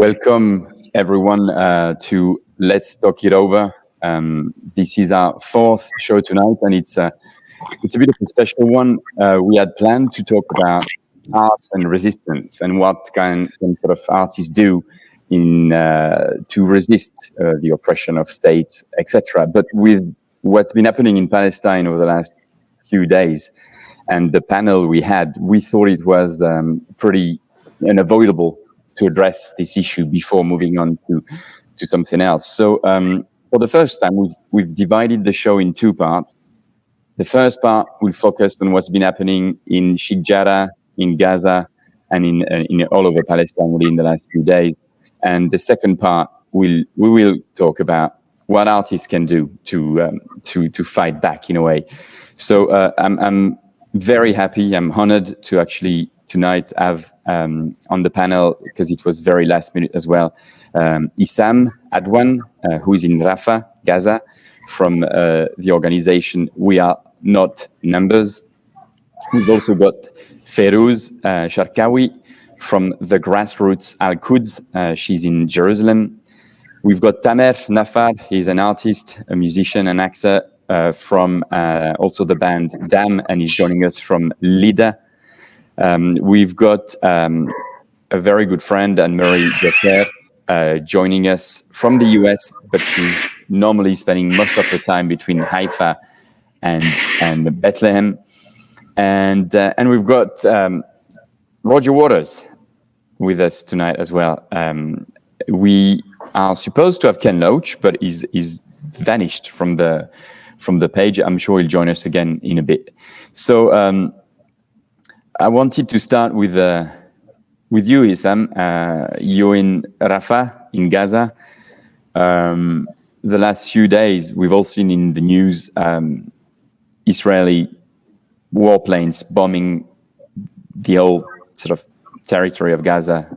Welcome everyone to Let's Talk It Over. This is our fourth show tonight, and it's a bit of a special one. We had planned to talk about art and resistance and what can sort of artists do in to resist the oppression of states, etc. But with what's been happening in Palestine over the last few days and the panel we had, we thought it was pretty unavoidable to address this issue before moving on to something else. So for the first time, we've divided the show in two parts. The first part will focus on what's been happening in Sheikh Jarrah, in Gaza, and in all over Palestine really in the last few days. And the second part, we will talk about what artists can do to fight back in a way. So I'm very happy. I'm honored to actually tonight have on the panel, because it was very last minute as well, Issam Adwan, who is in Rafah, Gaza, from the organization We Are Not Numbers. We've also got Fayrouz Sharqawi from the grassroots Al-Quds. She's in Jerusalem. We've got Tamer Nafar. He's an artist, a musician, an actor from also the band Dam, and he's joining us from Lida. We've got a very good friend, Annemarie Jacir, joining us from the US, but she's normally spending most of her time between Haifa and Bethlehem. And we've got Roger Waters with us tonight as well. We are supposed to have Ken Loach, but he's vanished from the page. I'm sure he'll join us again in a bit. So I wanted to start with you, Issam. You're in Rafah, in Gaza. The last few days, we've all seen in the news Israeli warplanes bombing the whole sort of territory of Gaza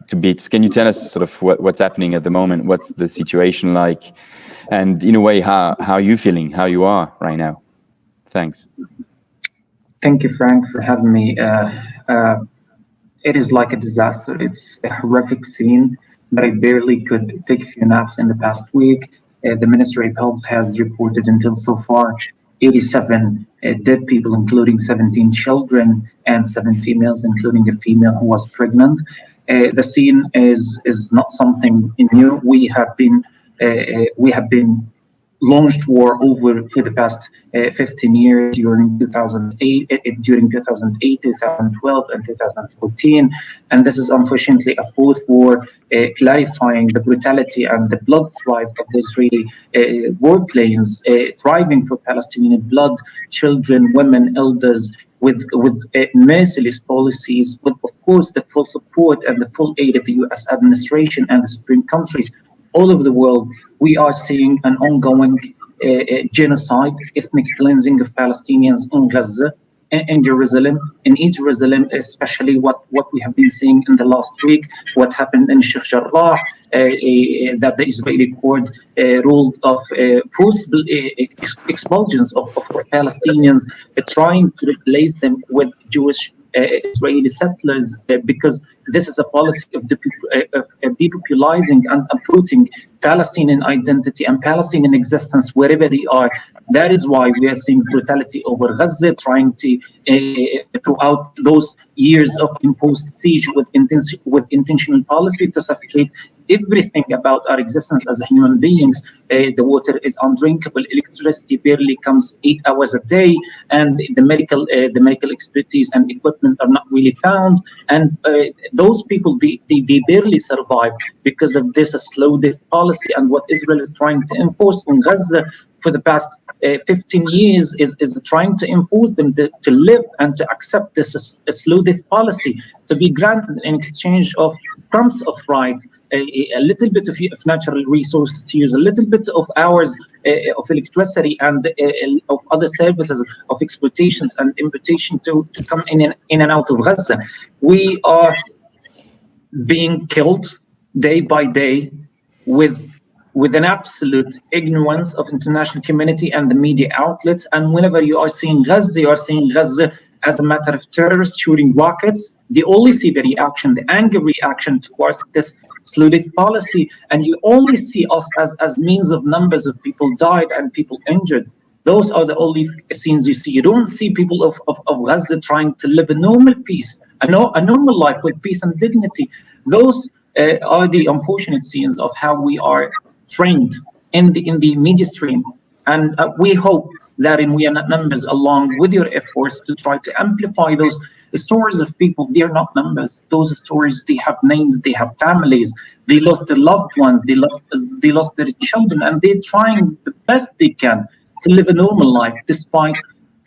to bits. Can you tell us sort of what's happening at the moment? What's the situation like? And in a way, how are you feeling? How you are right now? Thanks. Thank you, Frank, for having me. It is like a disaster. It's a horrific scene that I barely could take a few naps in the past week. The Ministry of Health has reported until so far 87 dead people, including 17 children and 7 females, including a female who was pregnant. The scene is not something new. We have been launched war over for the past 15 years during 2008, 2012, and 2014. And this is unfortunately a fourth war, clarifying the brutality and the blood thrive of the Israeli warplanes, thriving for Palestinian blood, children, women, elders, with merciless policies, with, of course, the full support and the full aid of the U.S. administration and the Supreme countries. All over the world, we are seeing an ongoing genocide, ethnic cleansing of Palestinians in Gaza, in Jerusalem, in East Jerusalem, especially what we have been seeing in the last week, what happened in Sheikh Jarrah, that the Israeli court ruled of forcible expulsions of Palestinians, trying to replace them with Jewish Israeli settlers, because this is a policy of depopulizing and uprooting Palestinian identity and Palestinian existence wherever they are. That is why we are seeing brutality over Gaza, trying to, throughout those years of imposed siege with intentional policy to suffocate everything about our existence as human beings. The water is undrinkable, electricity barely comes 8 hours a day, and the medical expertise and equipment are not really found. And those people, they barely survive because of this slow death policy. And what Israel is trying to enforce in Gaza for the past 15 years is trying to impose them to live and to accept this slow death policy, to be granted in exchange of crumbs of rights, a little bit of natural resources to use, a little bit of hours of electricity and of other services of exploitations and invitation to come in and out of Gaza. We are being killed day by day with an absolute ignorance of international community and the media outlets. And whenever you are seeing Gaza as a matter of terrorists shooting rockets, they only see the reaction, the angry reaction towards this slow death policy, and you only see us as means of numbers of people died and people injured. Those are the only scenes you see. You don't see people of Gaza trying to live a normal peace, a normal life with peace and dignity. Those are the unfortunate scenes of how we are framed in the media stream. And we hope that in We Are Not Numbers, along with your efforts to try to amplify those stories of people, they are not numbers. Those stories, they have names, they have families, they lost their loved ones, they lost their children, and they're trying the best they can to live a normal life despite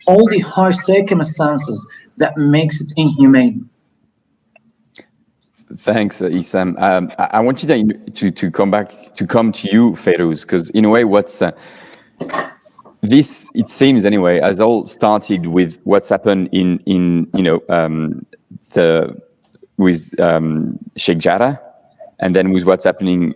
all the harsh circumstances that makes it inhumane. Thanks, Issam. I want you to come to you, Fayrouz, because in a way, this, it seems anyway, has all started with what's happened with Sheikh Jarrah, and then with what's happening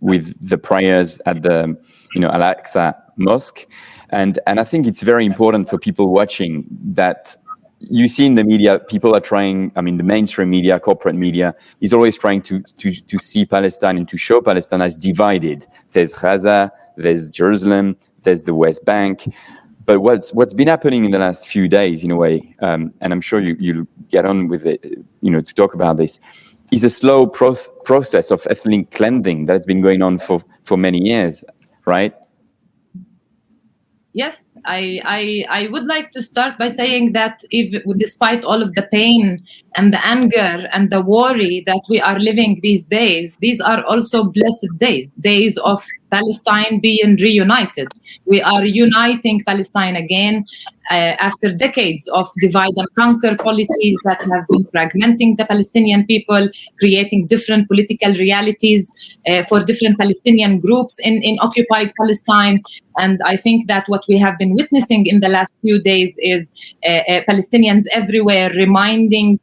with the prayers at the Al-Aqsa Mosque, and I think it's very important for people watching that. You see in the media, people are trying, the mainstream media, corporate media, is always trying to see Palestine and to show Palestine as divided. There's Gaza, there's Jerusalem, there's the West Bank. But what's been happening in the last few days, in a way, and I'm sure you'll get on with it, to talk about this, is a slow process of ethnic cleansing that's been going on for many years, right? Yes, I would like to start by saying that despite all of the pain and the anger and the worry that we are living these days, these are also blessed days of Palestine being reunited. We are uniting Palestine again after decades of divide and conquer policies that have been fragmenting the Palestinian people, creating different political realities for different Palestinian groups in occupied Palestine. And I think that what we have been witnessing in the last few days is Palestinians everywhere reminding,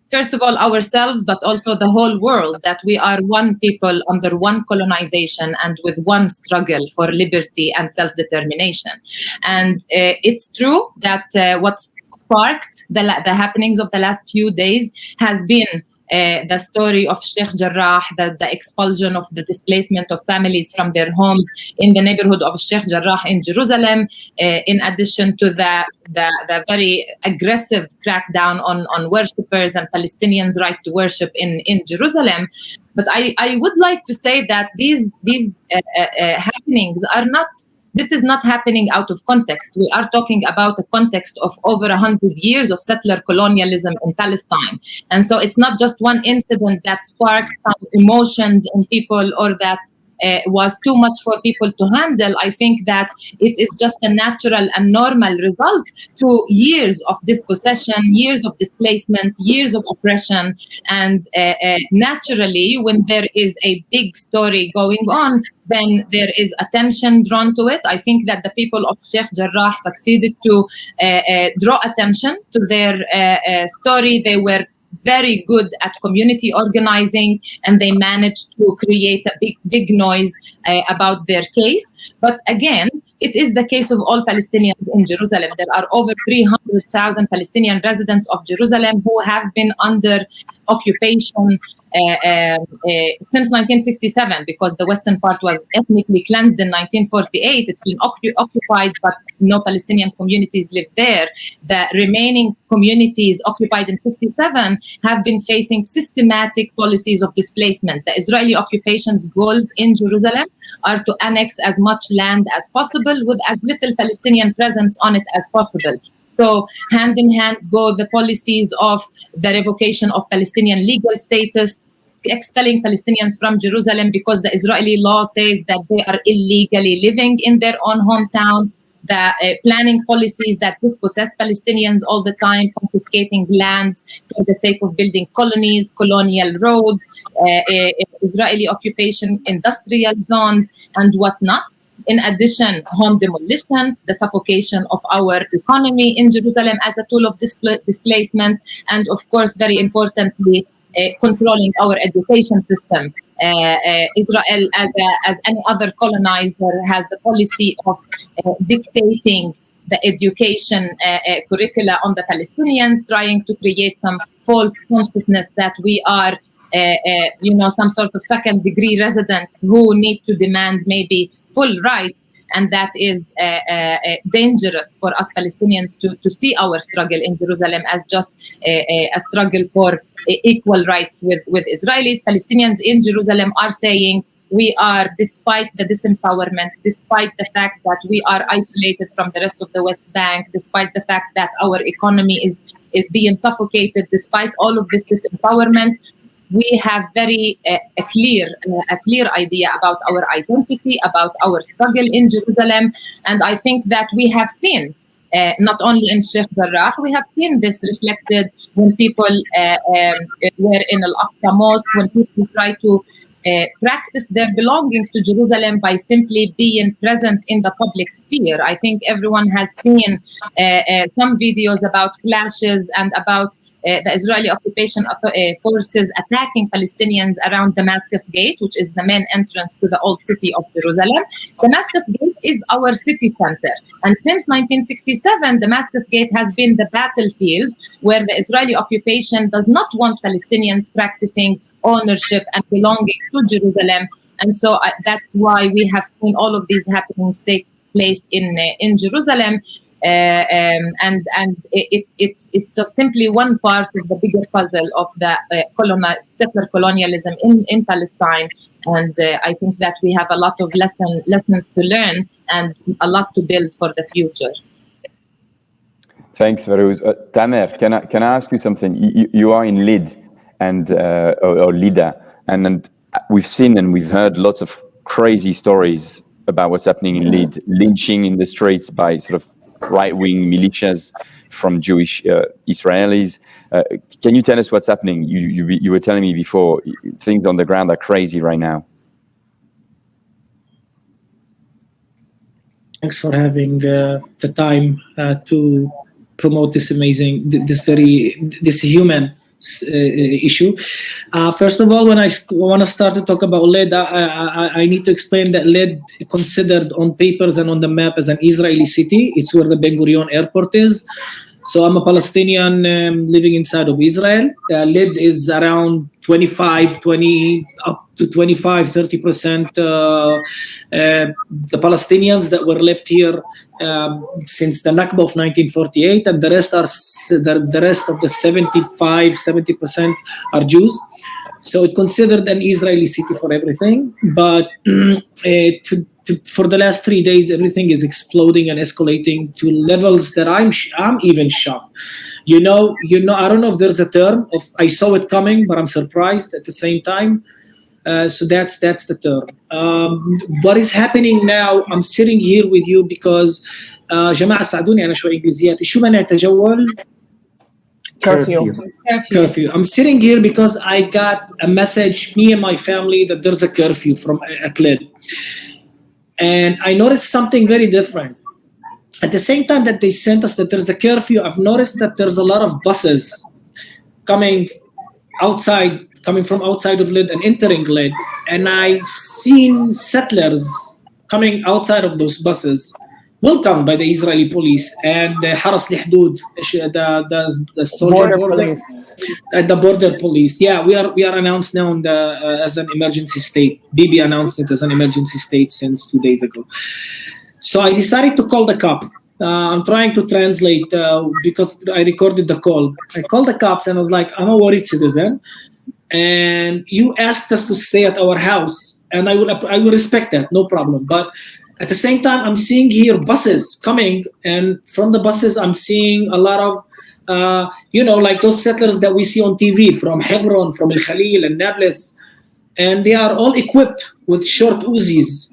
first of all, ourselves, but also the whole world, that we are one people under one colonization and with one struggle for liberty and self-determination. And it's true that what sparked the happenings of the last few days has been the story of Sheikh Jarrah, the expulsion of the displacement of families from their homes in the neighborhood of Sheikh Jarrah in Jerusalem, in addition to the very aggressive crackdown on worshippers and Palestinians' right to worship in Jerusalem. But I would like to say that these happenings are not. This is not happening out of context. We are talking about a context of over 100 years of settler colonialism in Palestine. And so it's not just one incident that sparked some emotions in people or that was too much for people to handle. I think that it is just a natural and normal result to years of dispossession, years of displacement, years of oppression. And naturally, when there is a big story going on, then there is attention drawn to it. I think that the people of Sheikh Jarrah succeeded to draw attention to their story. They were very good at community organizing, and they managed to create a big noise about their case. But again, it is the case of all Palestinians in Jerusalem. There are over 300,000 Palestinian residents of Jerusalem who have been under occupation since 1967, because the western part was ethnically cleansed in 1948. It's been occupied, but no Palestinian communities live there. The remaining communities occupied in 1957 have been facing systematic policies of displacement. The Israeli occupation's goals in Jerusalem are to annex as much land as possible with as little Palestinian presence on it as possible. So hand in hand go the policies of the revocation of Palestinian legal status, expelling Palestinians from Jerusalem because the Israeli law says that they are illegally living in their own hometown, the planning policies that dispossess Palestinians all the time, confiscating lands for the sake of building colonies, colonial roads, Israeli occupation, industrial zones, and whatnot. In addition, home demolition, the suffocation of our economy in Jerusalem as a tool of displacement, and of course, very importantly, controlling our education system. Israel, as any other colonizer, has the policy of dictating the education curricula on the Palestinians, trying to create some false consciousness that we are some sort of second-degree residents who need to demand maybe full rights. And that is dangerous for us Palestinians to see our struggle in Jerusalem as just a struggle for equal rights with Israelis. Palestinians in Jerusalem are saying we are, despite the disempowerment, despite the fact that we are isolated from the rest of the West Bank, despite the fact that our economy is being suffocated, despite all of this disempowerment, we have very a clear idea about our identity, about our struggle in Jerusalem. And I think that we have seen, not only in Sheikh Jarrah, we have seen this reflected when people were in Al-Aqsa Mosque, when people try to practice their belonging to Jerusalem by simply being present in the public sphere. I think everyone has seen some videos about clashes and about the Israeli occupation forces attacking Palestinians around Damascus Gate, which is the main entrance to the old city of Jerusalem. Damascus Gate is our city center. And since 1967, Damascus Gate has been the battlefield where the Israeli occupation does not want Palestinians practicing ownership and belonging to Jerusalem. And so that's why we have seen all of these happenings take place in Jerusalem. And it's just simply one part of the bigger puzzle of the settler colonialism in Palestine. And I think that we have a lot of lessons to learn and a lot to build for the future. Thanks, Fayrouz. Tamer, can I ask you something? You are in Lyd and or Lida, and we've seen and we've heard lots of crazy stories about what's happening in Lyd, lynching in the streets by sort of right-wing militias from Jewish Israelis. Can you tell us what's happening? You were telling me before, things on the ground are crazy right now. Thanks for having the time to promote this this human issue. First of all, when I want to start to talk about Lyd, I need to explain that Lyd considered on papers and on the map as an Israeli city. It's where the Ben Gurion airport is. So I'm a Palestinian living inside of Israel. Lyd is around 30% the Palestinians that were left here since the Nakba of 1948, and the rest of the 70% are Jews. So it's considered an Israeli city for everything. But for the last 3 days, everything is exploding and escalating to levels that I'm even shocked. You know, I don't know if there's a term of I saw it coming, but I'm surprised at the same time. So that's the term. What is happening now? I'm sitting here with you because جماعة ساعدوني أنا شوي إنجليزيات. شو معنى تجول؟ Curfew. I'm sitting here because I got a message, me and my family, that there's a curfew at Lyd. And I noticed something very different. At the same time that they sent us that there's a curfew, I've noticed that there's a lot of buses coming from outside of Lyd and entering Lyd. And I've seen settlers coming outside of those buses, welcomed by the Israeli police and the Haras Lihdud, the soldier border police. The border police. Yeah, we are announced now as an emergency state. Bibi announced it as an emergency state since 2 days ago. So I decided to call the cop. I'm trying to translate because I recorded the call. I called the cops and I was like, I'm a worried citizen, and you asked us to stay at our house, and I will respect that, no problem. But at the same time, I'm seeing here buses coming, and from the buses, I'm seeing a lot of, like those settlers that we see on TV from Hebron, from El Khalil and Nablus, and they are all equipped with short Uzis,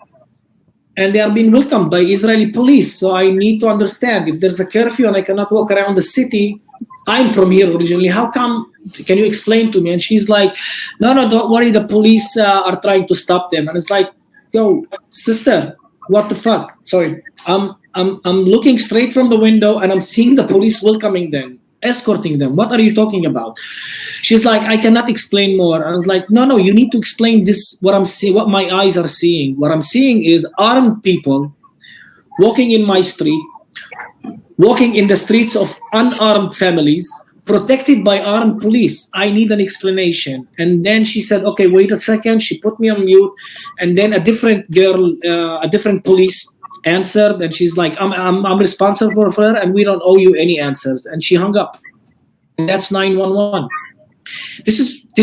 and they are being welcomed by Israeli police. So I need to understand, if there's a curfew and I cannot walk around the city, I'm from here originally, how come? Can you explain to me? And she's like, no, don't worry, the police are trying to stop them. And it's like, yo, sister, what the fuck? Sorry, I'm looking straight from the window and I'm seeing the police welcoming them, escorting them. What are you talking about? She's like, I cannot explain more. I was like, no, you need to explain this, what I'm seeing, what my eyes are seeing. What I'm seeing is armed people walking in my street, walking in the streets of unarmed families, protected by armed police. I need an explanation. And then she said, okay, wait a second. She put me on mute. And then a different girl, a different police answered. And she's like, I'm responsible for her and we don't owe you any answers. And she hung up. And that's 911. This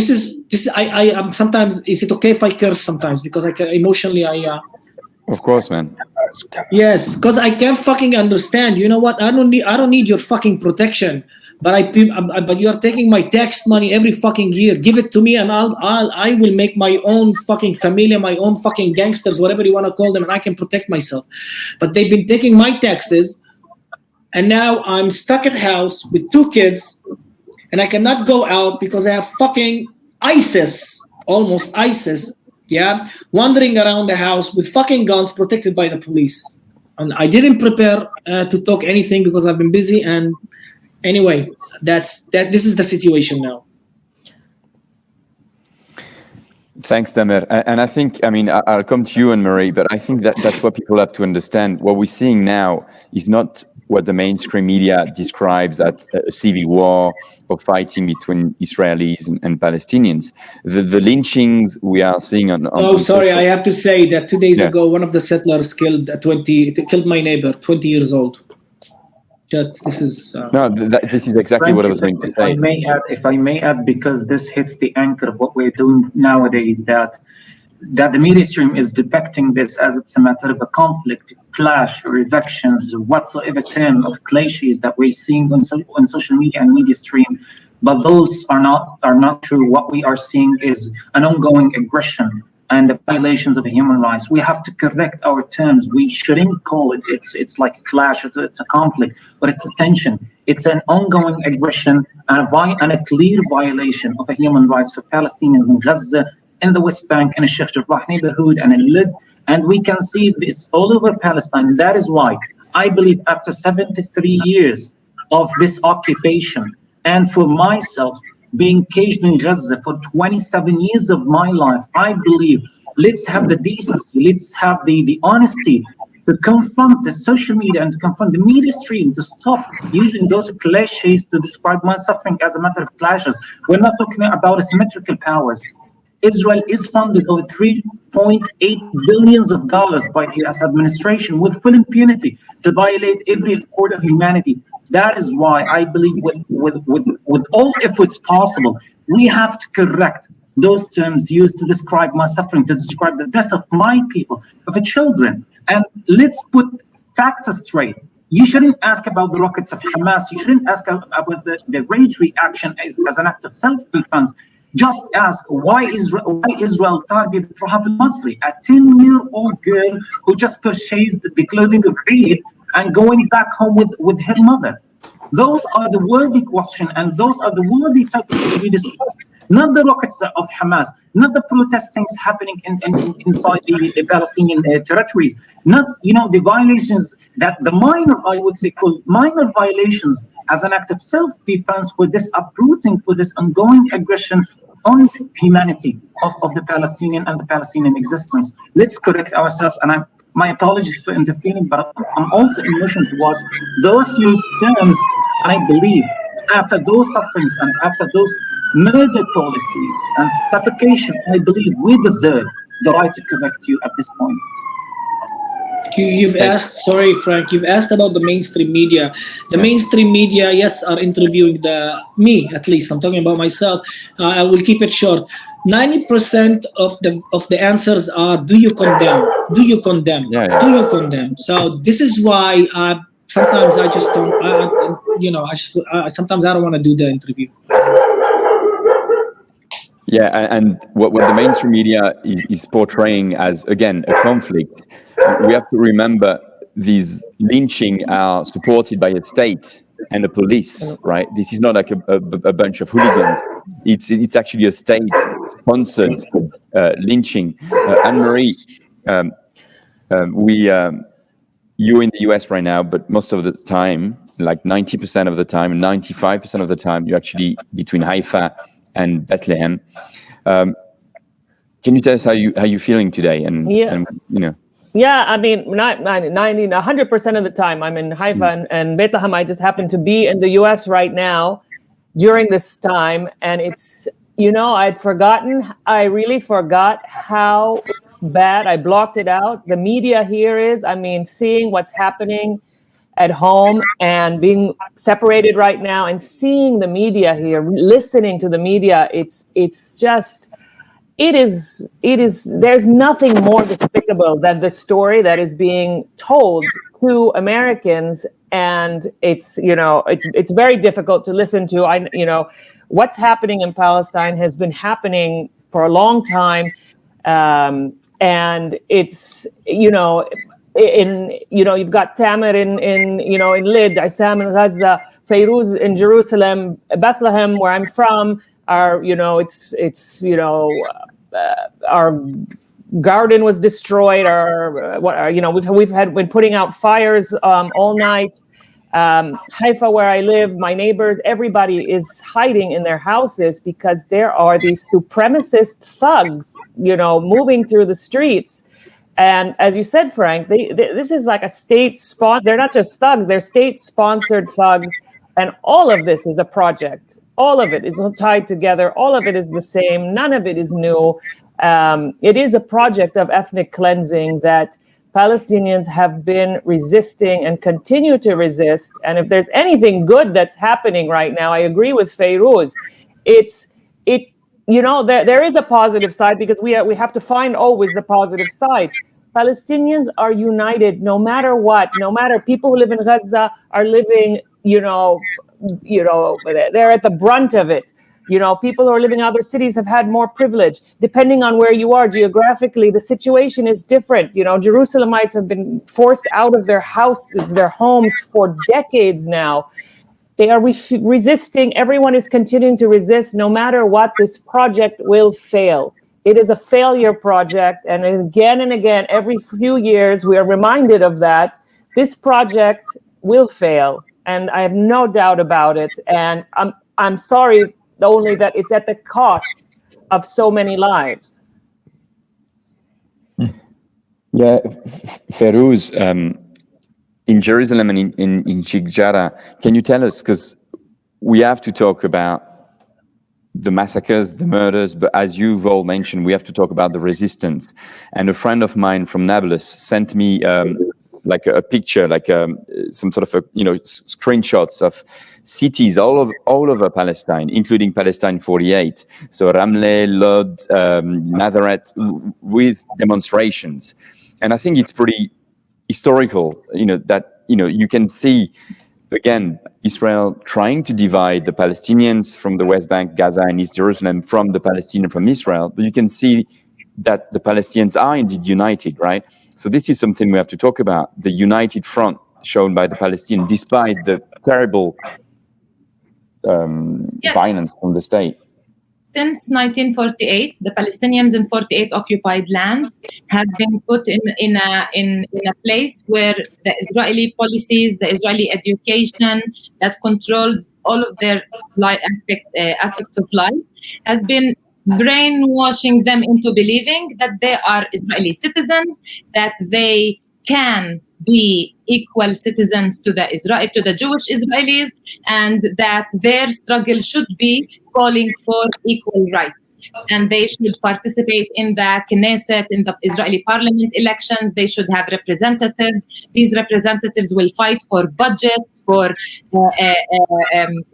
is, I am sometimes, is it okay if I curse sometimes? Because I can emotionally, Of course, man. yes, because I can't fucking understand. You know what? I don't need your fucking protection. But but you're taking my tax money every fucking year. Give it to me, and I will make my own fucking familia, my own fucking gangsters, whatever you want to call them, and I can protect myself. But they've been taking my taxes, and now I'm stuck at house with 2 kids, and I cannot go out because I have fucking ISIS, almost ISIS, yeah, wandering around the house with fucking guns, protected by the police. And I didn't prepare to talk anything because I've been busy. And anyway, this is the situation now. Thanks, Tamer. And I think, I mean, I'll come to you, Annemarie, but I think that's what people have to understand. What we're seeing now is not what the mainstream media describes as a civil war or fighting between Israelis and Palestinians. The lynchings we are seeing on sorry, I have to say that 2 days ago, one of the settlers killed my neighbor, 20 years old. This is this is exactly what I was going to say. If I may add, because this hits the anchor of what we're doing nowadays, that the media stream is depicting this as it's a matter of a conflict, clash, or evictions, or whatsoever term of cliches that we're seeing on social media and media stream. But those are not true. What we are seeing is an ongoing aggression and the violations of human rights. We have to correct our terms. We shouldn't call it, it's like a clash, it's a conflict, but it's a tension. It's an ongoing aggression and a clear violation of human rights for Palestinians in Gaza, in the West Bank, in the Sheikh Jarrah neighborhood, and in Lyd. And we can see this all over Palestine. That is why I believe after 73 years of this occupation, and for myself, being caged in Gaza for 27 years of my life, I believe let's have the decency, let's have the honesty to confront the social media and to confront the media stream, to stop using those cliches to describe my suffering as a matter of clashes. We're not talking about asymmetrical powers. Israel is funded over $3.8 billion by the US administration with full impunity to violate every accord of humanity. That is why I believe with all efforts possible, we have to correct those terms used to describe my suffering, to describe the death of my people, of the children. And let's put facts straight. You shouldn't ask about the rockets of Hamas. You shouldn't ask about the rage reaction as an act of self-defense. Just ask why Israel targeted Rahaf al-Masri, a 10-year-old girl who just purchased the clothing of Eid and going back home with her mother. Those are the worthy questions, and those are the worthy topics to be discussed. Not the rockets of Hamas, not the protestings happening inside the Palestinian territories, not the violations that the minor, I would say, called minor violations as an act of self-defense for this uprooting, for this ongoing aggression on humanity of the Palestinian and the Palestinian existence. Let's correct ourselves, and my apologies for interfering, but I'm also emotional towards those used terms. And I believe after those sufferings and after those murder policies and suffocation, I believe we deserve the right to correct you at this point. You've asked, sorry, Frank, you've asked about the mainstream media. The mainstream media, yes, are interviewing me, at least. I'm talking about myself. I will keep it short. 90% of the answers are, do you condemn? Do you condemn? Yeah. Do you condemn? So this is why sometimes I just don't, sometimes I don't want to do the interview. Yeah, and what the mainstream media is portraying as, again, a conflict, we have to remember these lynching are supported by a state and the police, right? This is not like a bunch of hooligans. It's actually a state-sponsored lynching. Annemarie, you're in the US right now, but most of the time, like 90% of the time, 95% of the time, you're actually between Haifa and Bethlehem. Can you tell us how you're feeling today? Yeah, I mean, 100% of the time I'm in Haifa and Bethlehem. I just happen to be in the US right now during this time. And it's, I really forgot how bad. I blocked it out. The media here is, seeing what's happening at home and being separated right now and seeing the media here, listening to the media, it's just, it is, there's nothing more despicable than the story that is being told to Americans. And it's, it's very difficult to listen to. What's happening in Palestine has been happening for a long time. And it's, you've got Tamer in Lyd, Issam in Gaza, Fayrouz in Jerusalem, Bethlehem, where I'm from, our garden was destroyed. We've been putting out fires all night. Haifa, where I live, my neighbors, everybody is hiding in their houses because there are these supremacist thugs, moving through the streets. And as you said, Frank, this is like a state spot. They're not just thugs; they're state-sponsored thugs. And all of this is a project. All of it is tied together. All of it is the same. None of it is new. It is a project of ethnic cleansing that Palestinians have been resisting and continue to resist. And if there's anything good that's happening right now, I agree with Fayrouz. There is a positive side because we have to find always the positive side. Palestinians are united no matter what. No matter, people who live in Gaza are living, they're at the brunt of it. People who are living in other cities have had more privilege. Depending on where you are geographically, the situation is different. Jerusalemites have been forced out of their houses, their homes for decades now. They are resisting. Everyone is continuing to resist. No matter what, this project will fail. It is a failure project. And again, every few years, we are reminded of that. This project will fail. And I have no doubt about it. And I'm sorry only that it's at the cost of so many lives. Yeah, Fayrouz, in Jerusalem and in Sheikh Jarrah, can you tell us, because we have to talk about the massacres, the murders, but as you've all mentioned, we have to talk about the resistance. And a friend of mine from Nablus sent me like a picture, like some sort of screenshots of cities all over Palestine, including Palestine 48. So Ramleh, Lod, Nazareth, with demonstrations. And I think it's pretty historical, that, you can see, again, Israel trying to divide the Palestinians from the West Bank, Gaza, and East Jerusalem from the Palestinians from Israel. But you can see that the Palestinians are indeed united, right? So this is something we have to talk about, the united front shown by the Palestinians, despite the terrible violence from the state. Since 1948, the Palestinians in 48 occupied lands have been put in a place where the Israeli policies, the Israeli education that controls all of their aspects of life, has been brainwashing them into believing that they are Israeli citizens, that they can be equal citizens to the Jewish Israelis, and that their struggle should be calling for equal rights, and they should participate in the Knesset, in the Israeli parliament elections. They should have representatives. These representatives will fight for budgets, for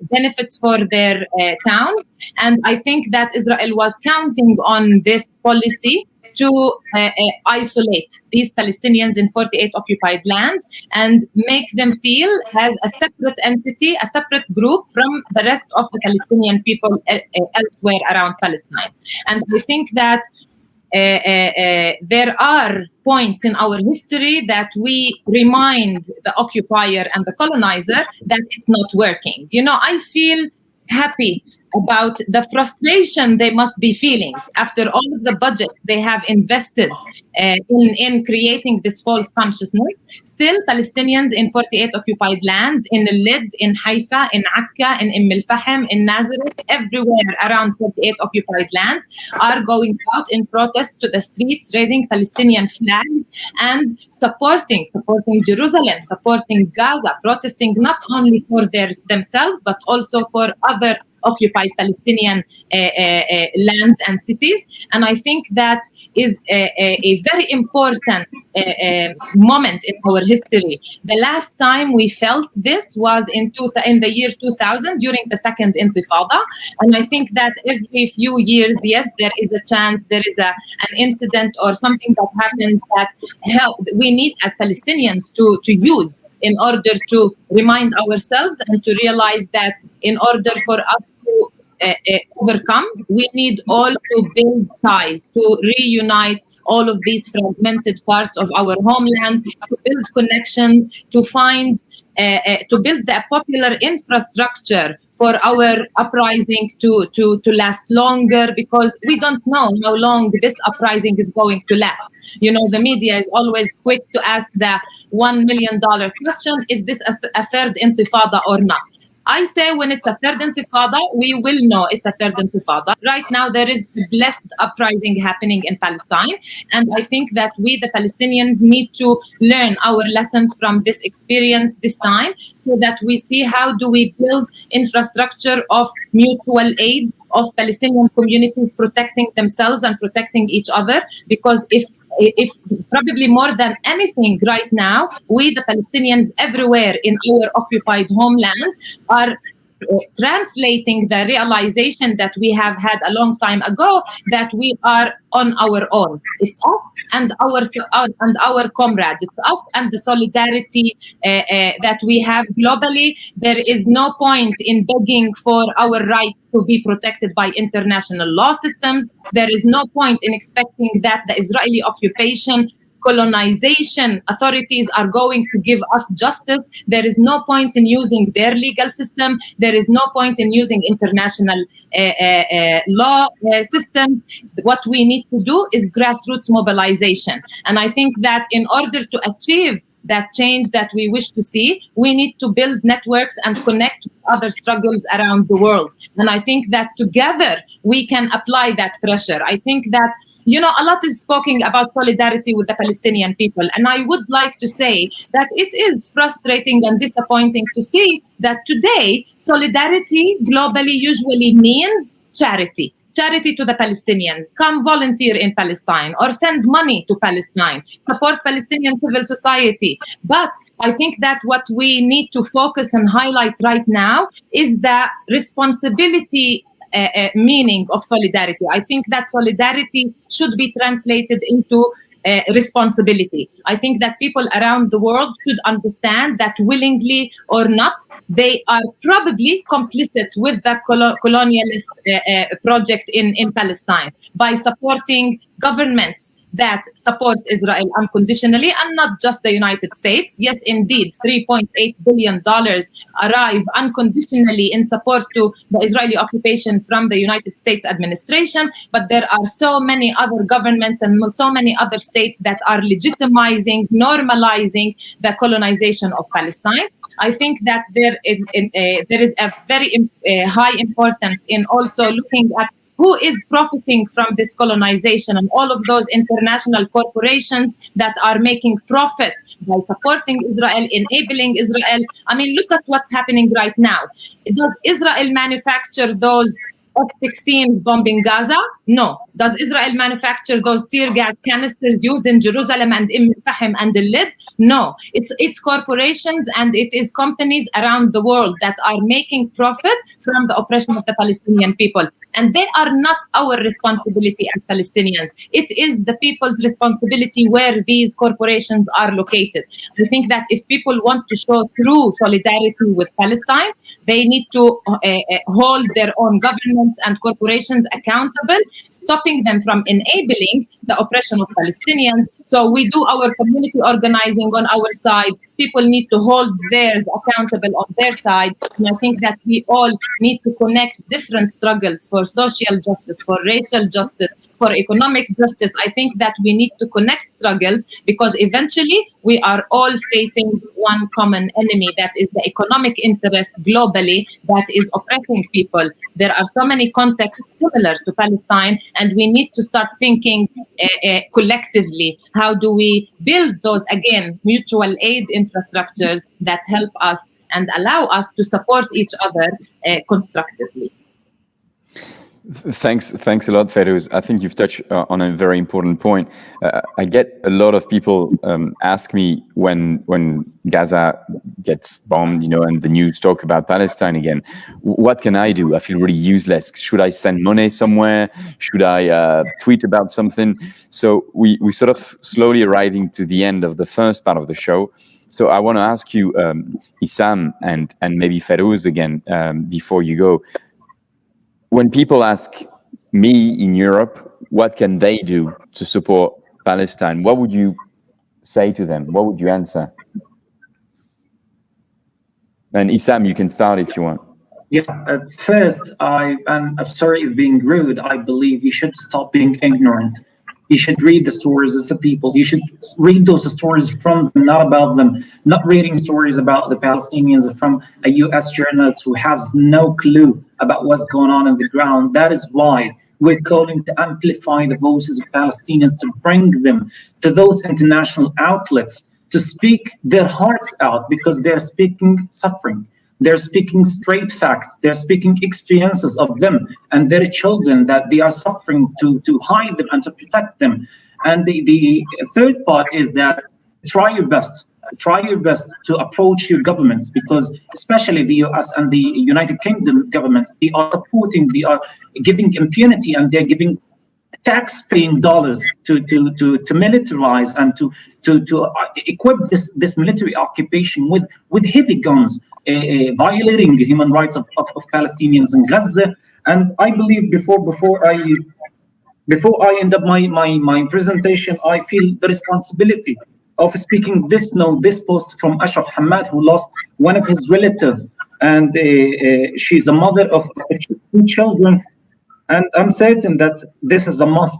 benefits for their town. And I think that Israel was counting on this policy to isolate these Palestinians in 48 occupied lands and make them feel as a separate entity, a separate group from the rest of the Palestinian people elsewhere around Palestine. And I think that there are points in our history that we remind the occupier and the colonizer that it's not working. I feel happy about the frustration they must be feeling after all of the budget they have invested in creating this false consciousness. Still, Palestinians in 48 occupied lands, in Lyd, in Haifa, in Akka, in Al-Fahm, in Nazareth, everywhere around 48 occupied lands, are going out in protest to the streets, raising Palestinian flags and supporting Jerusalem, supporting Gaza, protesting not only for themselves, but also for other occupied Palestinian lands and cities. And I think that is a very important moment in our history. The last time we felt this was in the year 2000 during the second Intifada. And I think that every few years, yes, there is a chance, there is an incident or something that happens that we need as Palestinians to use in order to remind ourselves and to realize that in order for us to overcome, we need all to build ties, to reunite all of these fragmented parts of our homeland, to build connections, to find, to build the popular infrastructure for our uprising to last longer, because we don't know how long this uprising is going to last. You know, the media is always quick to ask the $1 million question, is this a third intifada or not? I say when it's a third intifada, we will know it's a third intifada. Right now, there is a blessed uprising happening in Palestine. And I think that we, the Palestinians, need to learn our lessons from this experience this time, so that we see how do we build infrastructure of mutual aid, of Palestinian communities protecting themselves and protecting each other. Because if probably more than anything right now, we, the Palestinians everywhere in our occupied homelands, are translating the realization that we have had a long time ago, that we are on our own. It's us and our comrades. It's us and the solidarity that we have globally. There is no point in begging for our rights to be protected by international law systems. There is no point in expecting that the Israeli occupation, colonization authorities are going to give us justice. There is no point in using their legal system. There is no point in using international law system. What we need to do is grassroots mobilization. And I think that in order to achieve that change that we wish to see, we need to build networks and connect with other struggles around the world. And I think that together we can apply that pressure. I think that, you know, a lot is spoken about solidarity with the Palestinian people. And I would like to say that it is frustrating and disappointing to see that today solidarity globally usually means charity. Charity to the Palestinians. Come volunteer in Palestine or send money to Palestine. Support Palestinian civil society. But I think that what we need to focus and highlight right now is the responsibility meaning of solidarity. I think that solidarity should be translated into responsibility. I think that people around the world should understand that willingly or not, they are probably complicit with the colonialist project in Palestine by supporting governments that support Israel unconditionally, and not just the United States. Yes, indeed, $3.8 billion arrive unconditionally in support to the Israeli occupation from the United States administration, but there are so many other governments and so many other states that are legitimizing, normalizing the colonization of Palestine. I think that there is a very high importance in also looking at who is profiting from this colonization and all of those international corporations that are making profit by supporting Israel, enabling Israel. I mean, look at what's happening right now. Does Israel manufacture those F-16s bombing Gaza? No. Does Israel manufacture those tear gas canisters used in Jerusalem and in Bethlehem and the Lyd? No. It's corporations and it is companies around the world that are making profit from the oppression of the Palestinian people. And they are not our responsibility as Palestinians. It is the people's responsibility where these corporations are located. I think that if people want to show true solidarity with Palestine, they need to hold their own governments and corporations accountable, stopping them from enabling the oppression of Palestinians. So we do our community organizing on our side. People need to hold theirs accountable on their side. And I think that we all need to connect different struggles for social justice, for racial justice, for economic justice. I think that we need to connect struggles because eventually we are all facing one common enemy, that is the economic interest globally that is oppressing people. There are so many contexts similar to Palestine, and we need to start thinking collectively, how do we build those, again, mutual aid infrastructures that help us and allow us to support each other constructively. Thanks a lot, Fayrouz. I think you've touched on a very important point. I get a lot of people ask me when Gaza gets bombed, and the news talk about Palestine again, what can I do? I feel really useless. Should I send money somewhere? Should I tweet about something? So we sort of slowly arriving to the end of the first part of the show. So I want to ask you, Issam, and maybe Fayrouz again, before you go. When people ask me in Europe, what can they do to support Palestine? What would you say to them? What would you answer? And Issam, you can start if you want. Yeah, first, I'm sorry if being rude, I believe you should stop being ignorant. You should read the stories of the people. You should read those stories from them, not about them. Not reading stories about the Palestinians from a US journalist who has no clue about what's going on the ground. That is why we're calling to amplify the voices of Palestinians, to bring them to those international outlets, to speak their hearts out, because they're speaking suffering. They're speaking straight facts. They're speaking experiences of them and their children that they are suffering to hide them and to protect them. And the third part is that try your best to approach your governments, because especially the US and the United Kingdom governments, they are supporting, they are giving impunity, and they're giving tax-paying dollars to militarize and to equip this military occupation with heavy guns, violating the human rights of Palestinians in Gaza. And I believe before I end up my presentation, I feel the responsibility of speaking this post from Ashraf Hamad, who lost one of his relatives, and she's a mother of 2 children. And I'm certain that this is a must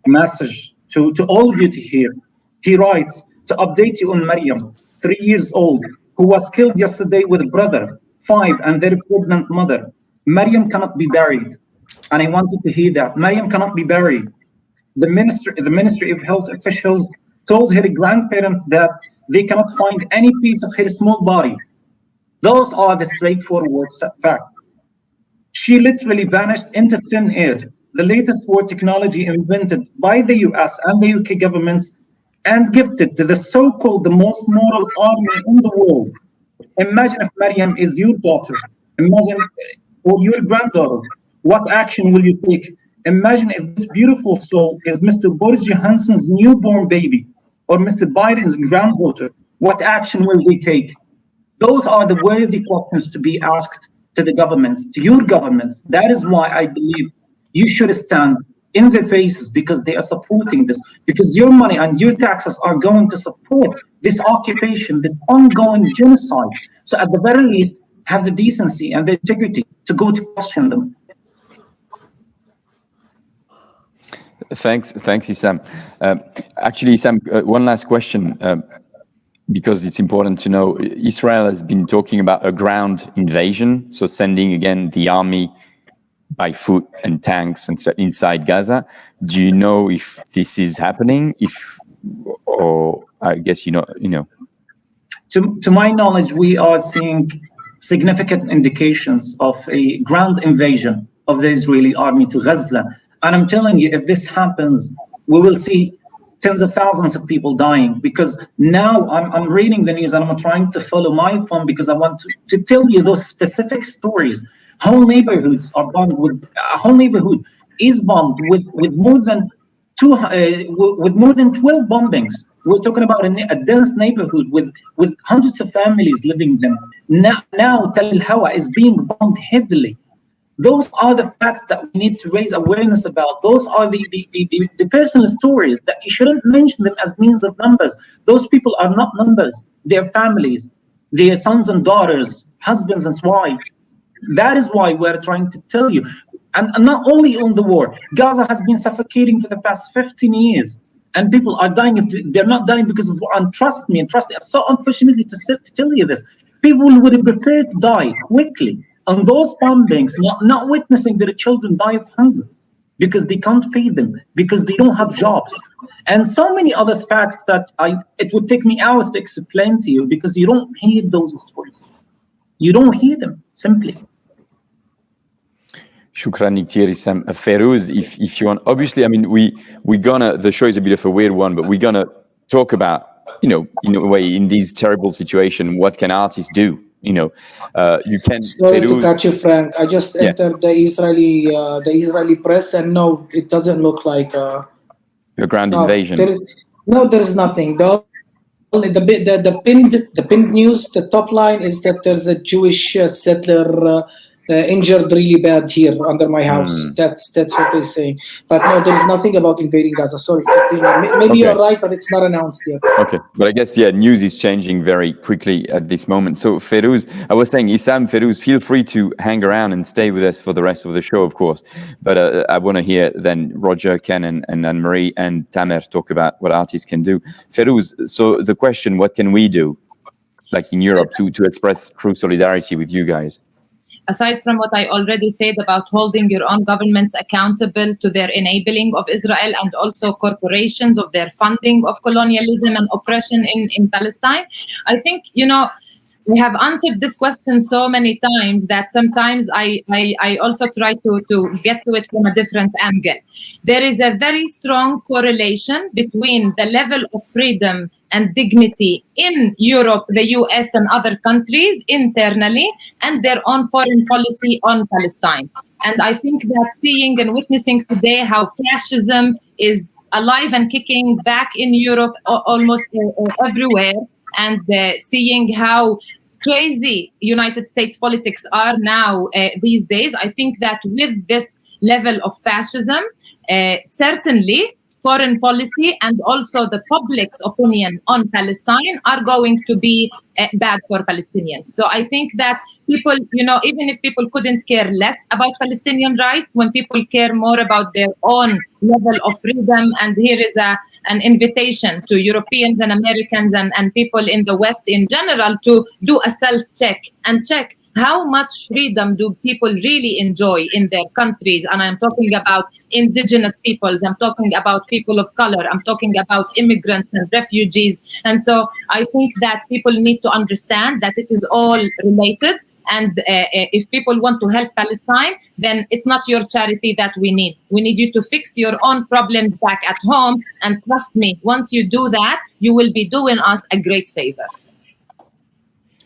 message to all of you to hear. He writes, to update you on Maryam, 3 years old, who was killed yesterday with a brother, 5, and their pregnant mother. Maryam cannot be buried. And I wanted to hear that. Maryam cannot be buried. The Ministry of Health officials told her grandparents that they cannot find any piece of her small body. Those are the straightforward facts. She literally vanished into thin air. The latest war technology invented by the US and the UK governments and gifted to the so-called the most moral army in the world. Imagine if Maryam is your daughter. Imagine, or your granddaughter. What action will you take? Imagine if this beautiful soul is Mr. Boris Johnson's newborn baby or Mr. Biden's granddaughter. What action will they take? Those are the worthy questions to be asked to the governments, to your governments. That is why I believe you should stand in their faces, because they are supporting this, because your money and your taxes are going to support this occupation, this ongoing genocide. So at the very least, have the decency and the integrity to go to question them. Thanks, Issam. Actually, Issam, one last question, because it's important to know. Israel has been talking about a ground invasion, so sending again the army by foot and tanks and so inside Gaza. Do you know if this is happening? Or I guess you know. To my knowledge, we are seeing significant indications of a ground invasion of the Israeli army to Gaza. And I'm telling you, if this happens, we will see tens of thousands of people dying, because now I'm reading the news and I'm trying to follow my phone, because I want to tell you those specific stories. Whole neighborhoods are bombed with a whole neighborhood is bombed with more than 12 bombings. We're talking about a dense neighborhood with hundreds of families living there. Now Tel Hawa is being bombed heavily. Those are the facts that we need to raise awareness about. Those are the personal stories that you shouldn't mention them as means of numbers. Those people are not numbers. They're families, their sons and daughters, husbands and wives. That is why we're trying to tell you. And not only on the war, Gaza has been suffocating for the past 15 years. And people are dying. If they're not dying because of war. And trust me, so unfortunately to tell you this, people would prefer to die quickly on those bombings, not witnessing their children die of hunger because they can't feed them, because they don't have jobs. And so many other facts that it would take me hours to explain to you, because you don't hear those stories. You don't hear them, simply. Shukran Niktir, Issam. Fayrouz, if you want, obviously, I mean, we gonna, the show is a bit of a weird one, but we're gonna talk about, you know, in a way, in these terrible situations, what can artists do? You know, you can. Sorry Fayrouz, to cut you, Frank. I just entered the Israeli press, and no, it doesn't look like a ground no, invasion. there is nothing. The pinned news, the top line is that there's a Jewish settler injured really bad here under my house. That's what they say. But no, there's nothing about invading Gaza. Sorry. Maybe you're right, but it's not announced yet. Okay. But I guess, news is changing very quickly at this moment. So Fayrouz, I was saying, Issam, Fayrouz, feel free to hang around and stay with us for the rest of the show, of course. But I want to hear then Roger, Ken, and Annemarie and Tamer talk about what artists can do. Fayrouz, so the question, what can we do, like in Europe, to express true solidarity with you guys? Aside from what I already said about holding your own governments accountable to their enabling of Israel and also corporations of their funding of colonialism and oppression in Palestine, I think, you know, we have answered this question so many times that sometimes I also try to get to it from a different angle. There is a very strong correlation between the level of freedom and dignity in Europe, the US, and other countries internally, and their own foreign policy on Palestine. And I think that seeing and witnessing today how fascism is alive and kicking back in Europe almost everywhere, and seeing how crazy United States politics are now these days, I think that with this level of fascism, certainly foreign policy and also the public's opinion on Palestine are going to be bad for Palestinians. So I think that people, you know, even if people couldn't care less about Palestinian rights, when people care more about their own level of freedom, and here is an invitation to Europeans and Americans and people in the West in general to do a self-check and check how much freedom do people really enjoy in their countries. And I'm talking about indigenous peoples, I'm talking about people of color, I'm talking about immigrants and refugees. And so I think that people need to understand that it is all related. And if people want to help Palestine, then it's not your charity that we need. We need you to fix your own problems back at home. And trust me, once you do that, you will be doing us a great favor.